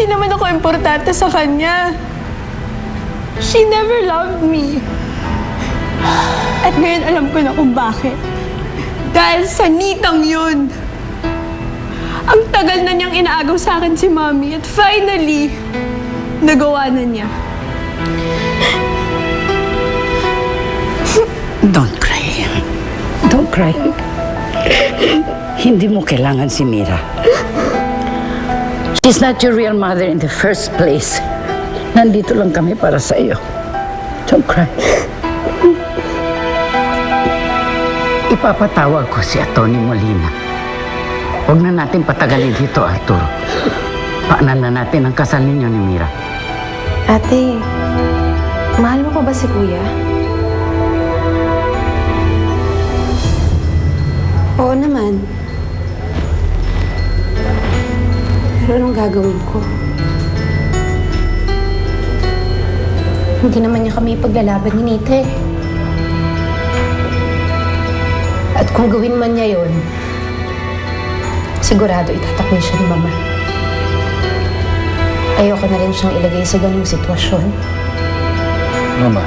Hindi naman ako importante sa kanya. She never loved me. At ngayon alam ko na kung bakit. Dahil sa nitang yun. Ang tagal na niyang inaagaw sa akin si Mommy at finally, nagawa na niya. Don't cry. Don't cry. Hindi mo kailangan si Mira. She's not your real mother in the first place. Nandito lang kami para sa iyo. Don't cry. Ipapatawag ko si Atty. Molina. Huwag na natin patagalin dito, Arturo. Paanan na natin ang kasal ninyo ni Mira. Ate, mahal mo pa ba si Kuya? Oo naman. Pero anong gagawin ko? Hindi naman niya kami ipaglalaban ni Nita eh. At kung gawin man niya yun, sigurado itatakbo siya ni Mama. Ayoko na rin siyang ilagay sa ganung sitwasyon. Mama.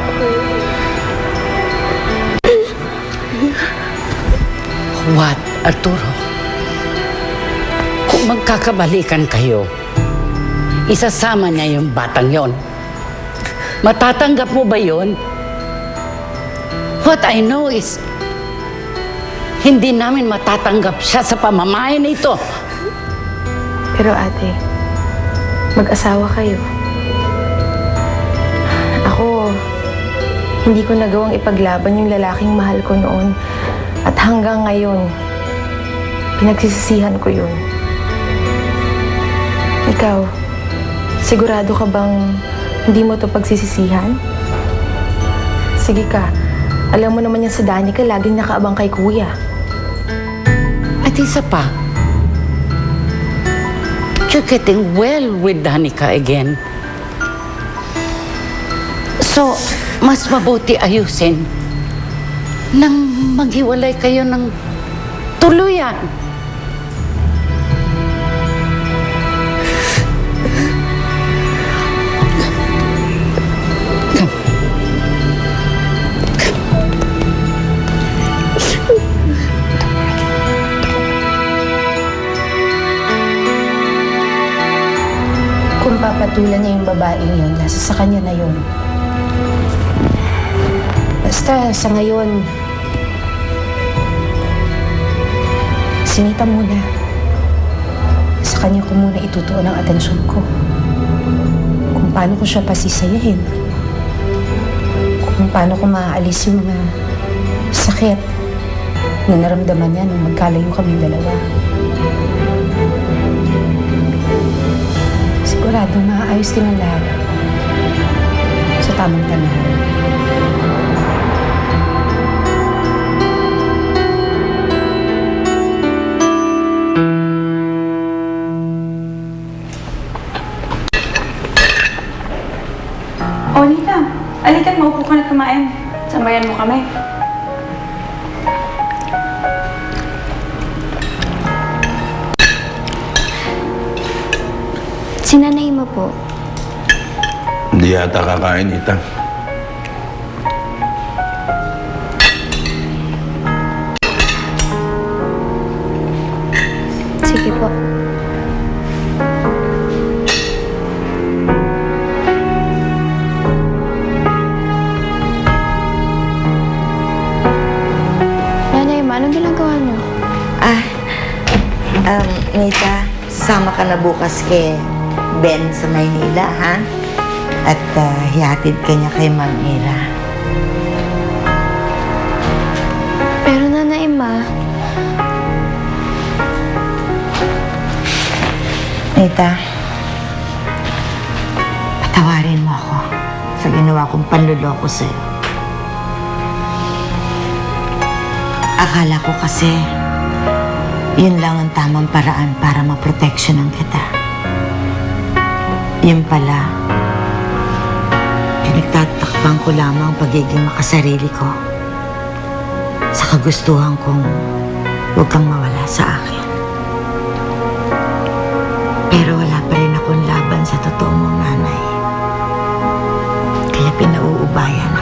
What, Arturo? Kung magkakabalikan kayo, isasama niya yung batang yon. Matatanggap mo ba yon? What I know is, hindi namin matatanggap siya sa pamamahay na ito. Pero ate, mag-asawa kayo. Ako, hindi ko nagawang ipaglaban yung lalaking mahal ko noon. At hanggang ngayon, pinagsisisihan ko yun. Ikaw, sigurado ka bang hindi mo to pagsisisihan? Sige ka, alam mo naman yan sa Danica, laging nakaabang kay Kuya. At isa pa, you're getting well with Danica again. So, mas mabuti ayusin nang maghiwalay kayo ng tuluyan. Kung papatulan niya yung babaeng yun, nasa sa kanya na yun. Basta sa ngayon, si Nita muna. Sa kanya ko muna itutuon ang atensyon ko. Kung paano ko siya pasisayahin. Kung paano ko maaalis yung mga sakit na naramdaman niya nung magkalayo kaming dalawa. Sigurado maayos din ang lahat sa tamang panahon. O, Nita, alikat, maupo ka na kumain. Sambayan mo kami. Si nanay mo po. Hindi yata kakain, Ita. Sige po. Nanay ma, anong ginagawa niyo? Nita, sasama ka na bukas kay Ben sa Maynila, ha? At hihatid ka niya kay Ma'am Ira. Pero nanay ma, Nita, patawarin mo ako sa ginawa kong panluloko sa'yo. Akala ko kasi yun lang ang tamang paraan para maproteksyonan kita. Yun pala, pinagtatakpan ko lamang pagiging makasarili ko sa kagustuhan kong huwag kang mawala sa akin. Pero wala pa rin akong laban sa totoo mong nanay. Kaya pinauubayan